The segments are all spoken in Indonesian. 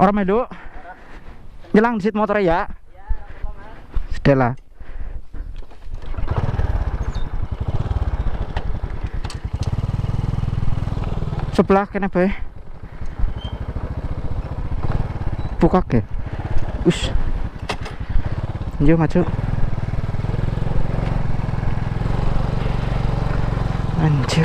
Orang melu nyelang di sit motor ya. Sudah lah. Sebelah kene bae. Buka ke. Us. Yo maju. Anjir.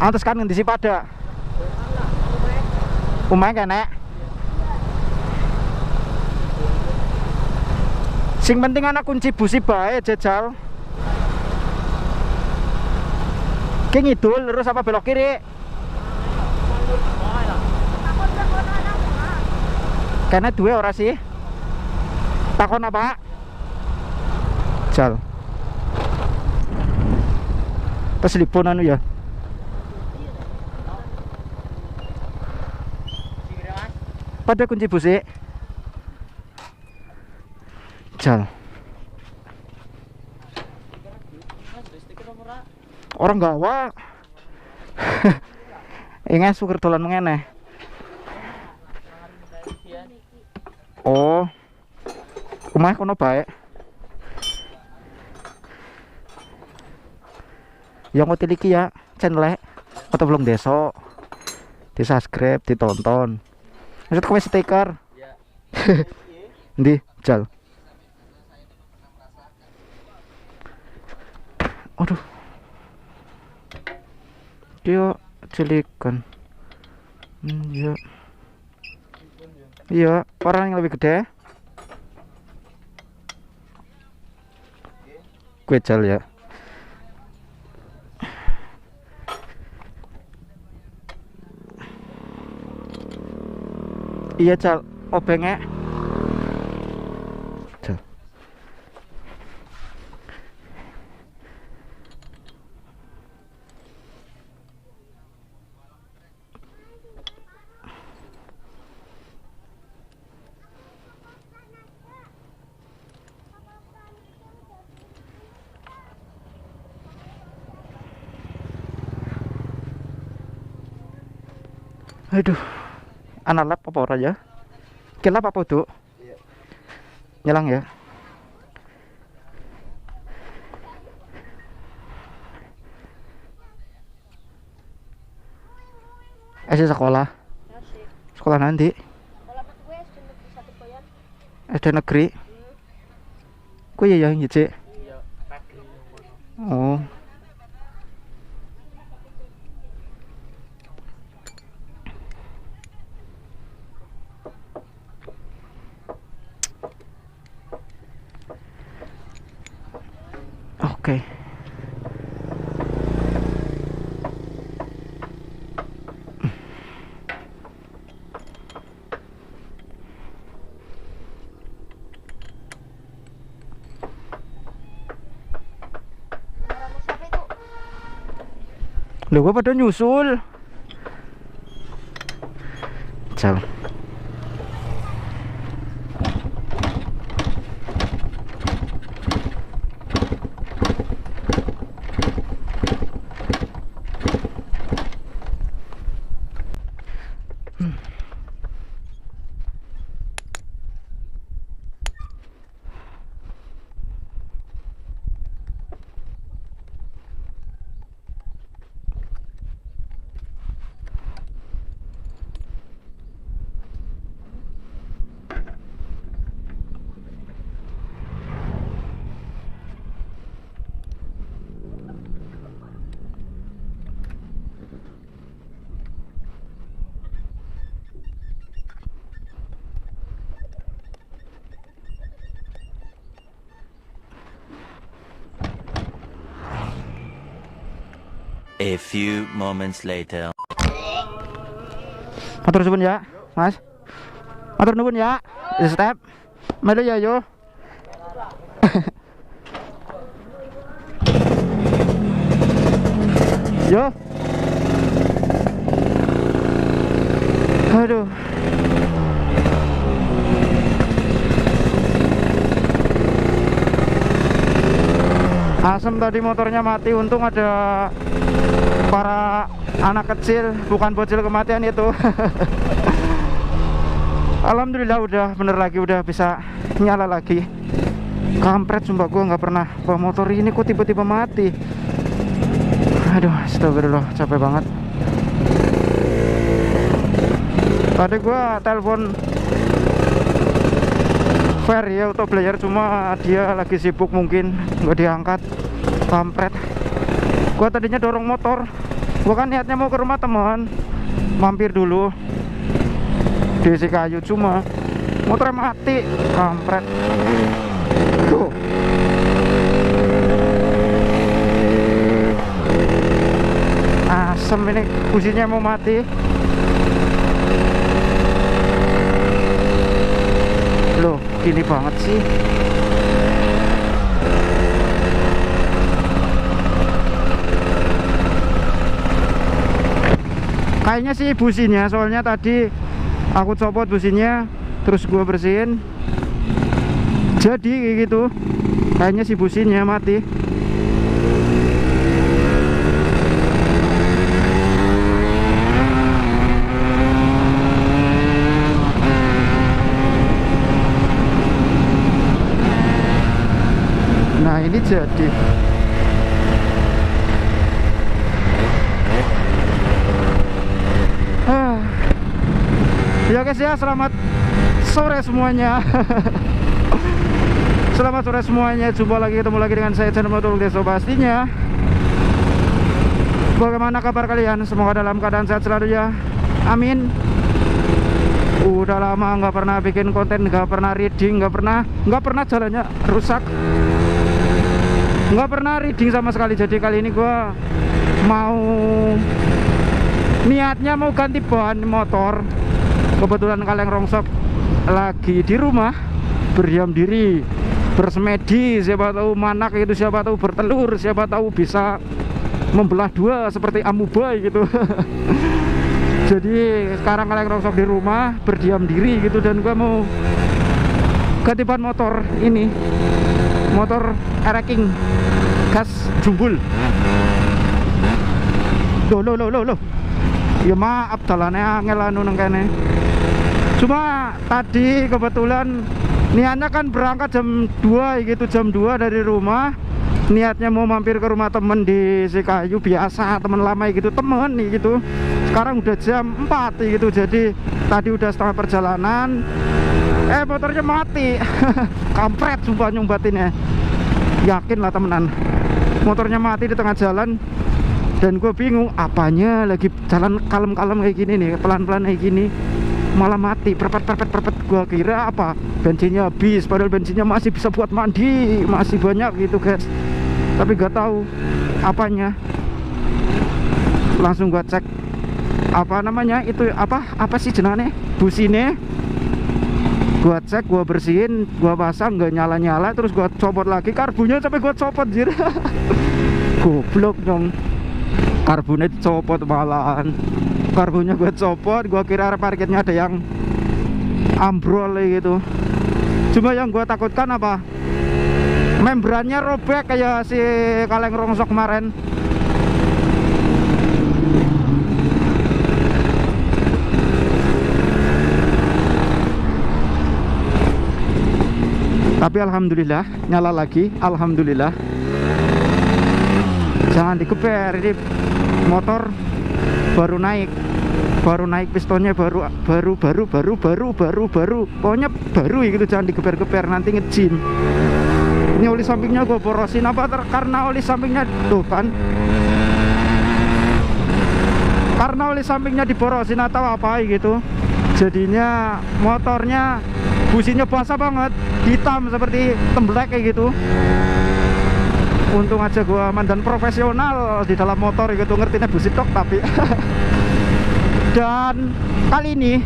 Antes kan ngendi pada. Umay kene. Sing penting anak kunci busi bae jajal. Ki ngidul terus apa belok kiri? Kene duwe ora sih? Takon apa? Jal. Pas lipon anu ya. Pada kunci busi. Jal. Orang gawa. Ingat suker dolan mengene. Oh. Omah kono bae. Yang ngotil iki ya, channel atau belum deso. Di subscribe, ditonton. Maksud kowe stiker. Iya. Ndi, jal. Aduh. Dia celikan. Iya. Iya, orang yang lebih gede. Gue jal ya. Iya cal, obengnya. Cal. Aduh. Anak lap apa ora ya? Kelap apa tuh? Iya. Nyelang ya. Sekolah. Sekolah nanti. SD negeri. Ku ya yang ngece. Oh. Oke. Loh, gua pada nyusul. Ciao. A few moments later. Matur suwun ya, Mas. Matur nuwun ya. Step. Melu ya yo. Yo. Aduh. Asem tadi motornya mati, untung ada para anak kecil, bukan bocil kematian itu. Alhamdulillah udah bener lagi, udah bisa nyala lagi. Kampret sumpah, gue nggak pernah bawa motor ini kok tiba-tiba mati. Aduh, astagfirullah, capek banget. Tadi gue telepon Fer ya untuk player, cuma dia lagi sibuk mungkin nggak diangkat. Kampret. Gue tadinya dorong motor, gue kan niatnya mau ke rumah teman, mampir dulu di Sikayu, cuma motornya mati. Kampret. Tuh. Asem ini, businya mau mati. Loh, gini banget sih. Kayaknya sih businya, soalnya tadi aku copot businya, terus gua bersihin, jadi kayak gitu. Kayaknya si businya mati. Nah ini jadi. Ya guys ya, selamat sore semuanya. Selamat sore semuanya, jumpa lagi, ketemu lagi dengan saya, channel Motovlog Deso pastinya. Bagaimana kabar kalian? Semoga dalam keadaan sehat selalu ya, amin. Udah lama nggak pernah bikin konten, nggak pernah reading, nggak pernah jalannya rusak, nggak pernah reading sama sekali. Jadi kali ini gua mau, niatnya mau ganti ban motor. Kebetulan kaleng rongsok lagi di rumah, berdiam diri, bersemedi, siapa tahu manak itu, siapa tahu bertelur, siapa tahu bisa membelah dua seperti amuba gitu. Jadi sekarang kaleng rongsok di rumah, berdiam diri gitu, dan gua mau ganti ban motor ini, motor Ereking gas jumbul. Loh. Ya maaf, jalannya angel anu nang kene. Cuma tadi kebetulan niatnya kan berangkat jam 2 gitu, jam 2 dari rumah. Niatnya mau mampir ke rumah temen di Sikayu, biasa temen lama gitu, temen nih gitu. Sekarang udah jam 4 gitu, jadi tadi udah setengah perjalanan, motornya mati. Kampret sumpah nyumbatinnya. Yakin lah temenan, motornya mati di tengah jalan. Dan gue bingung, apanya lagi jalan kalem-kalem kayak gini nih, pelan-pelan kayak gini, malah mati, perpet. Gue kira apa, bensinnya habis, padahal bensinnya masih bisa buat mandi, masih banyak gitu guys. Tapi gak tahu apanya. Langsung gue cek, apa namanya itu, apa sih jenane, busine. Gue cek, gue bersihin, gue pasang, gak nyala-nyala. Terus gue copot lagi karbunya, sampai gue copot jir. Goblok dong, karbonnya dicopot malahan. Karbonnya gue copot, gue kira parkirnya ada yang ambrol gitu. Cuma yang gue takutkan apa, membrannya robek kayak si kaleng rongsok kemarin. Tapi alhamdulillah nyala lagi, alhamdulillah. Jangan dikeber, ini motor baru naik pistonnya, baru pokoknya baru gitu. Jangan digeber-geber, nanti ngejim. Ini oli sampingnya gue borosin karena oli sampingnya tuh kan, karena oli sampingnya diborosin atau apa gitu, jadinya motornya businya basah banget, hitam seperti temblek kayak gitu. Untung aja gua mandan profesional di dalam motor gitu, ngertinya busi tok tapi. Dan kali ini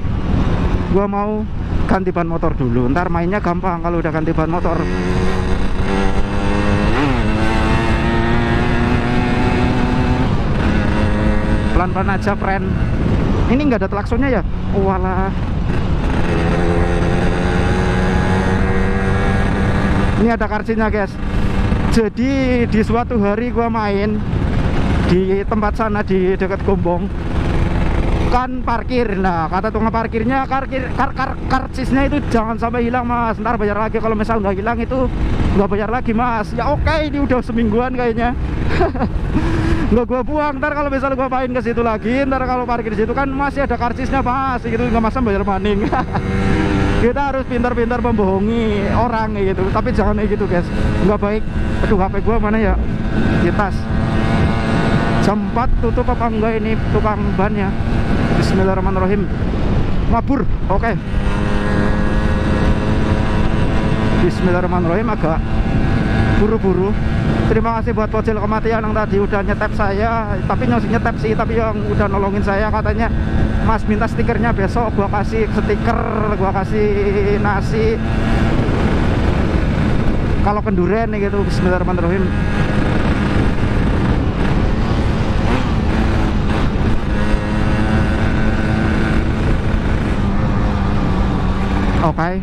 gua mau ganti ban motor dulu, ntar mainnya gampang kalau udah ganti ban motor. Pelan-pelan aja friend. Ini nggak ada klaksonnya ya? Walah. Ini ada karcisnya guys. Jadi di suatu hari gua main di tempat sana di dekat Gombong kan parkir. Nah kata tukang parkirnya karcisnya itu jangan sampai hilang mas, ntar bayar lagi. Kalau misal nggak hilang itu nggak bayar lagi mas. Ya oke, ini udah semingguan kayaknya. Nggak gua buang, ntar kalau misalnya gua main ke situ lagi, ntar kalau parkir di situ kan masih ada karcisnya mas, gitu nggak masa bayar maning. Kita harus pintar-pintar membohongi orang gitu, tapi jangan kayak gitu guys, nggak baik. Aduh HP gua mana ya, di tas. Jam 4 tutup apa enggak ini tukang bannya? Bismillahirrahmanirrahim. Mabur, oke. Bismillahirrahmanirrahim, agak buru-buru. Terima kasih buat Bocil Kematian yang tadi udah nyetep saya, tapi nyetep sih, tapi yang udah nolongin saya. Katanya mas minta stikernya besok, gua kasih stiker, gua kasih nasi kalau kenduren nih gitu. Bismillahirrahmanirrahim. Oke.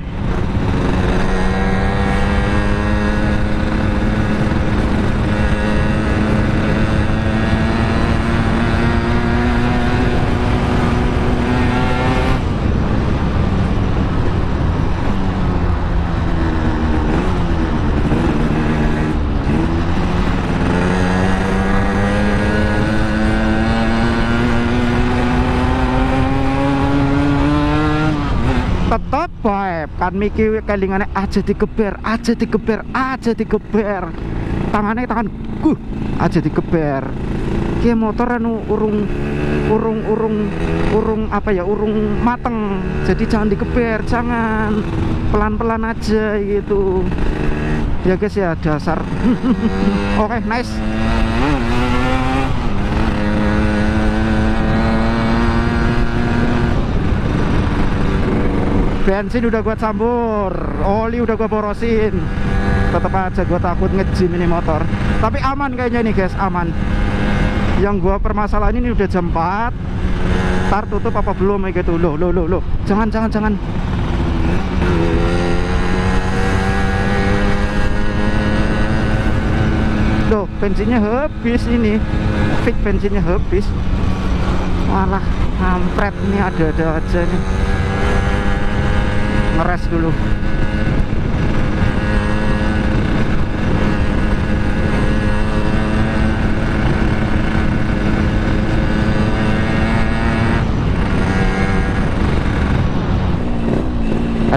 Tetap baik kan miki kelingane aja digeber, tangannya tangan aja digeber. Ki motor anu urung apa ya, urung mateng, jadi jangan digeber, jangan, pelan-pelan aja gitu ya guys ya, dasar. Oke, nice. Bensin udah gua campur, oli udah gua borosin, tetap aja gua takut ngejim ini motor. Tapi aman kayaknya nih guys, aman. Yang gua permasalahan ini udah jam 4, ntar tutup apa belum gitu. Loh, jangan. Loh, bensinnya habis ini, fix bensinnya habis. Malah kampret ini, ada aja nih. Ngeres dulu.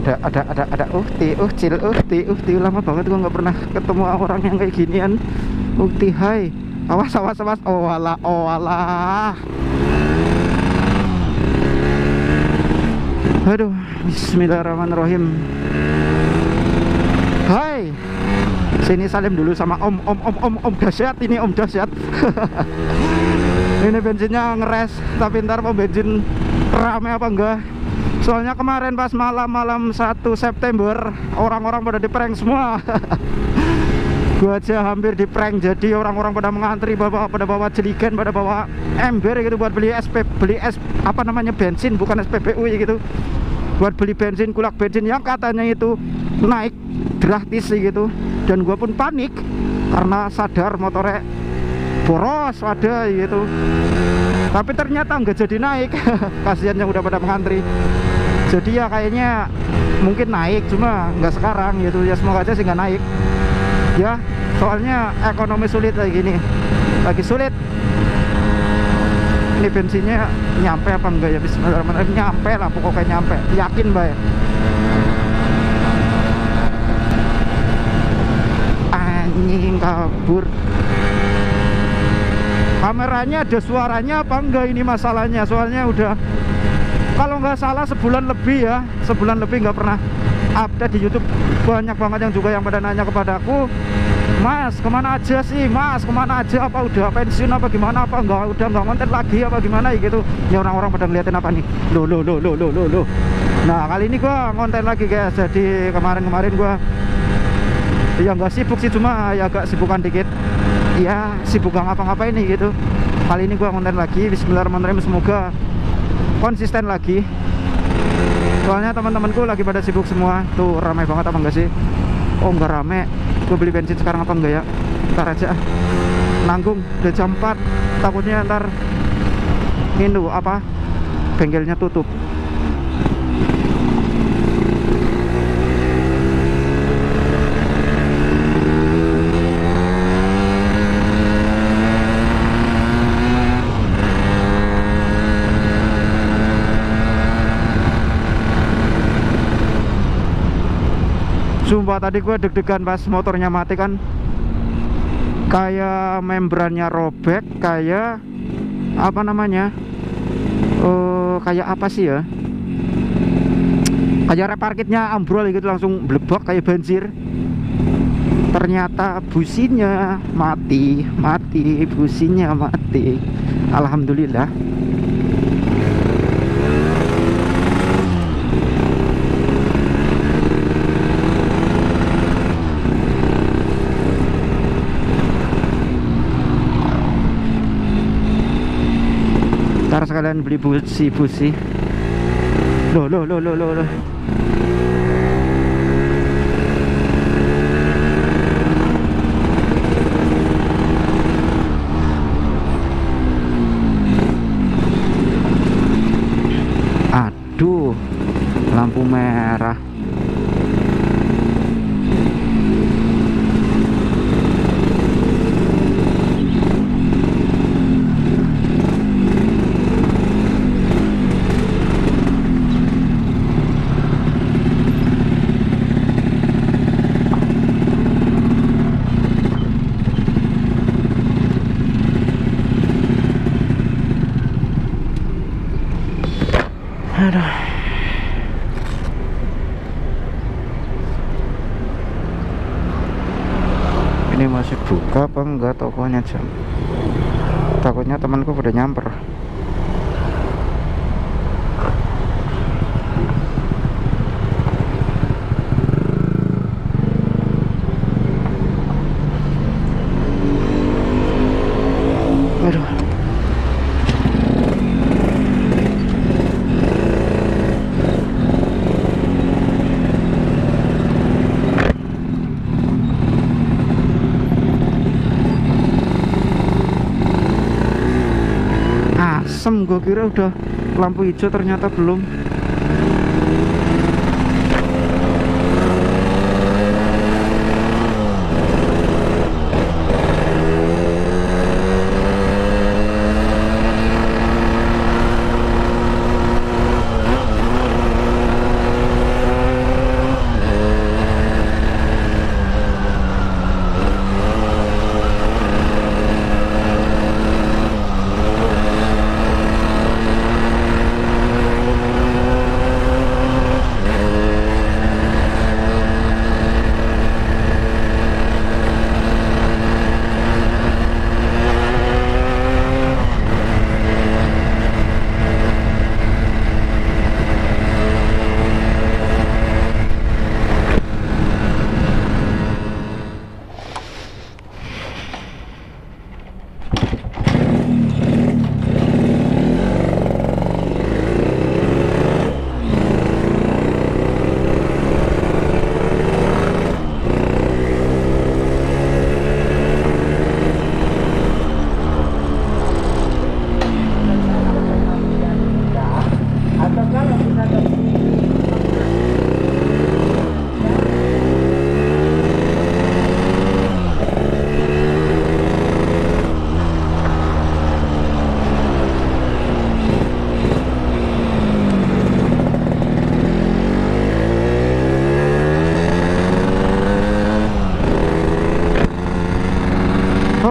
Ada Uhti, lama banget gua nggak pernah ketemu orang yang kayak ginian. Uhti, hai, awas. Oh alah. Aduh, bismillahirrahmanirrahim. Hai, sini salim dulu sama om dahsyat ini, om dahsyat. Ini bensinnya ngeres, tapi ntar mau bensin rame apa enggak. Soalnya kemarin pas malam 1 September orang-orang pada di prank semua. Gua aja hampir di prank, jadi orang-orang pada mengantri, pada bawa jerigen, pada bawa ember gitu buat beli bensin, bukan SPBU gitu. Buat beli bensin, kulak bensin yang katanya itu naik drastis gitu. Dan gua pun panik karena sadar motornya boros ada gitu. Tapi ternyata nggak jadi naik. Kasihan yang udah pada mengantri. Jadi ya kayaknya mungkin naik, cuma nggak sekarang gitu ya, semoga aja sih nggak naik ya, soalnya ekonomi sulit lagi gini, lagi sulit. Ini bensinnya nyampe apa enggak ya? Bismillahirrahmanirrahim. Nyampe lah, pokoknya nyampe, yakin mbak ya. Anjing kabur. Kameranya ada suaranya apa enggak ini masalahnya, soalnya udah kalau nggak salah sebulan lebih nggak pernah update di YouTube. Banyak banget yang juga yang pada nanya kepadaku, Mas kemana aja sih, Mas kemana aja, apa udah pensiun apa gimana, apa udah nggak konten lagi apa gimana gitu. Ini orang-orang pada ngeliatin apa nih, loh. Nah kali ini gua konten lagi guys. Jadi kemarin gua ya nggak sibuk sih, cuma ya agak sibukan dikit ya, sibuk gak ngapa-ngapain nih gitu. Kali ini gua konten lagi. Bismillahirrahmanirrahim, semoga konsisten lagi. Soalnya teman-temanku lagi pada sibuk semua. Tuh ramai banget apa enggak sih? Oh enggak rame. Gue beli bensin sekarang apa enggak ya? Ntar aja, nanggung, udah jam 4. takutnya ntar ini apa, bengkelnya tutup. Sumpah tadi gue deg-degan pas motornya mati kan, kayak membrannya robek, kayak apa namanya, kayak apa sih ya, kayak rep kitnya ambrol gitu, langsung blebok kayak banjir. Ternyata businya mati, businya mati. Alhamdulillah. Ntar sekalian beli busi. Loh. Aduh, lampu merah. Aduh. Ini masih buka apa enggak tokonya, jam? Takutnya temanku udah nyamper. Aduh. Asem, gue kira udah lampu hijau, ternyata belum.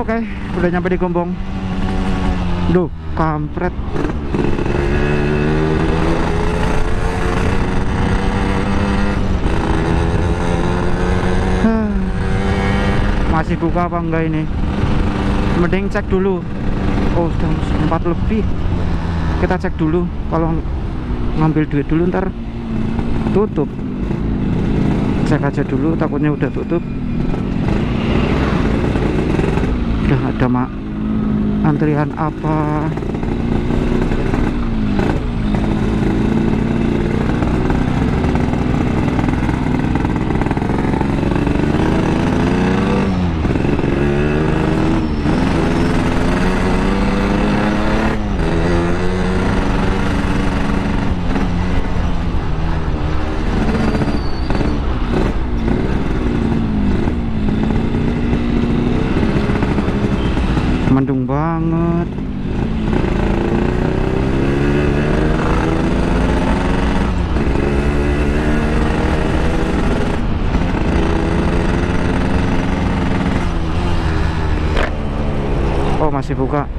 Oke, udah nyampe di Gombong. Duh, kampret. Masih buka apa enggak ini? Mending cek dulu. Oh, sudah 4 lebih. Kita cek dulu. Kalau ngambil duit dulu ntar tutup. Cek aja dulu, takutnya udah tutup. Udah ada antrian apa? Mendung banget. Oh, masih buka.